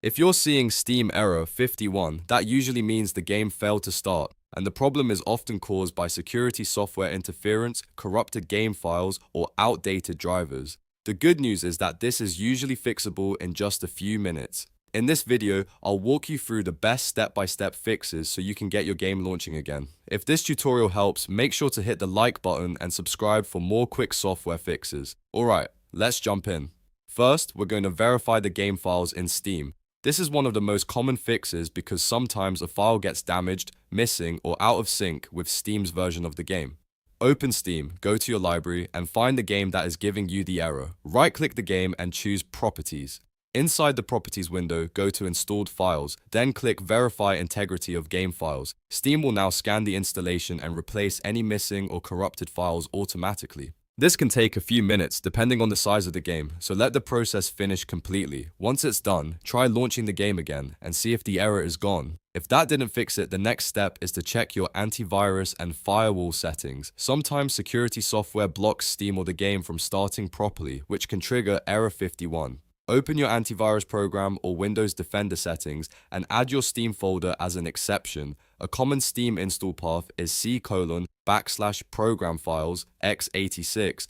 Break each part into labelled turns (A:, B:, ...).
A: If you're seeing Steam error 51, that usually means the game failed to start, and the problem is often caused by security software interference, corrupted game files, or outdated drivers. The good news is that this is usually fixable in just a few minutes. In this video, I'll walk you through the best step-by-step fixes so you can get your game launching again. If this tutorial helps, make sure to hit the like button and subscribe for more quick software fixes. Alright, let's jump in. First, we're going to verify the game files in Steam. This is one of the most common fixes because sometimes a file gets damaged, missing, or out of sync with Steam's version of the game. Open Steam, go to your library, and find the game that is giving you the error. Right-click the game and choose Properties. Inside the Properties window, go to Installed Files, then click Verify Integrity of Game Files. Steam will now scan the installation and replace any missing or corrupted files automatically. This can take a few minutes depending on the size of the game, so let the process finish completely. Once it's done, try launching the game again and see if the error is gone. If that didn't fix it, the next step is to check your antivirus and firewall settings. Sometimes security software blocks Steam or the game from starting properly, which can trigger error 51. Open your antivirus program or Windows Defender settings and add your Steam folder as an exception. A common Steam install path is C:\program files x86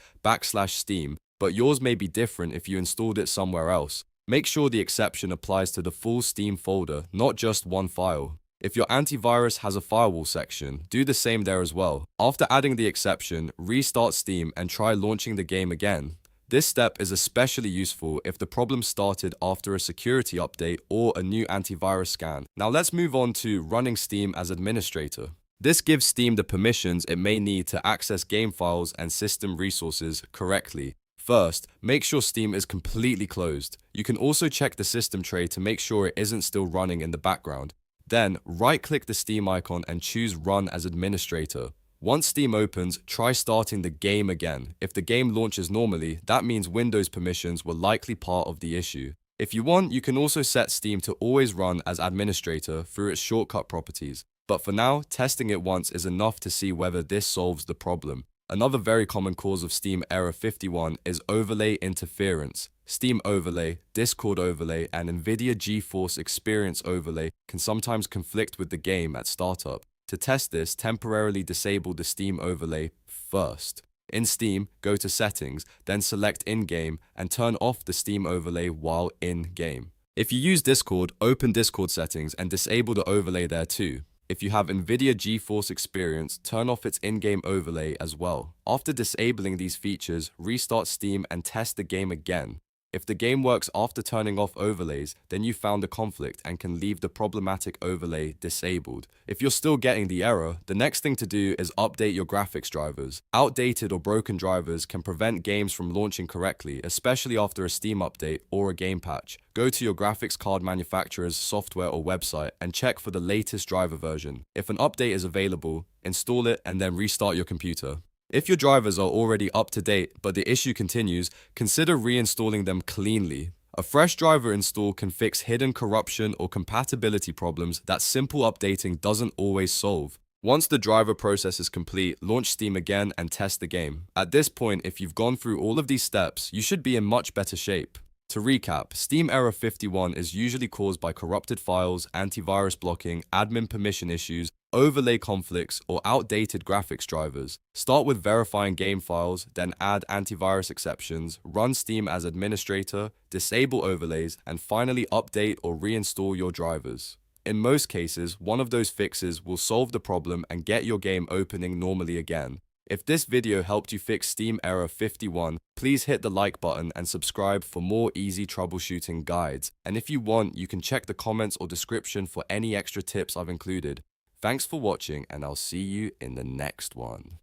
A: \steam, but yours may be different if you installed it somewhere else. Make sure the exception applies to the full Steam folder, not just one file. If your antivirus has a firewall section, do the same there as well. After adding the exception, restart Steam and try launching the game again. This step is especially useful if the problem started after a security update or a new antivirus scan. Now let's move on to running Steam as administrator. This gives Steam the permissions it may need to access game files and system resources correctly. First, make sure Steam is completely closed. You can also check the system tray to make sure it isn't still running in the background. Then, right-click the Steam icon and choose Run as Administrator. Once Steam opens, try starting the game again. If the game launches normally, that means Windows permissions were likely part of the issue. If you want, you can also set Steam to always run as administrator through its shortcut properties. But for now, testing it once is enough to see whether this solves the problem. Another very common cause of Steam error 51 is overlay interference. Steam overlay, Discord overlay, and NVIDIA GeForce Experience overlay can sometimes conflict with the game at startup. To test this, temporarily disable the Steam overlay first. In Steam, go to Settings, then select In-Game and turn off the Steam overlay while in-game. If you use Discord, open Discord settings and disable the overlay there too. If you have NVIDIA GeForce Experience, turn off its in-game overlay as well. After disabling these features, restart Steam and test the game again. If the game works after turning off overlays, then you found a conflict and can leave the problematic overlay disabled. If you're still getting the error, the next thing to do is update your graphics drivers. Outdated or broken drivers can prevent games from launching correctly, especially after a Steam update or a game patch. Go to your graphics card manufacturer's software or website and check for the latest driver version. If an update is available, install it and then restart your computer. If your drivers are already up to date but the issue continues, consider reinstalling them cleanly. A fresh driver install can fix hidden corruption or compatibility problems that simple updating doesn't always solve. Once the driver process is complete, launch Steam again and test the game. At this point, if you've gone through all of these steps, you should be in much better shape. To recap, Steam error 51 is usually caused by corrupted files, antivirus blocking, admin permission issues, overlay conflicts, or outdated graphics drivers. Start with verifying game files, then add antivirus exceptions, run Steam as administrator, disable overlays, and finally update or reinstall your drivers. In most cases, one of those fixes will solve the problem and get your game opening normally again. If this video helped you fix Steam error 51, please hit the like button and subscribe for more easy troubleshooting guides. And if you want, you can check the comments or description for any extra tips I've included. Thanks for watching, and I'll see you in the next one.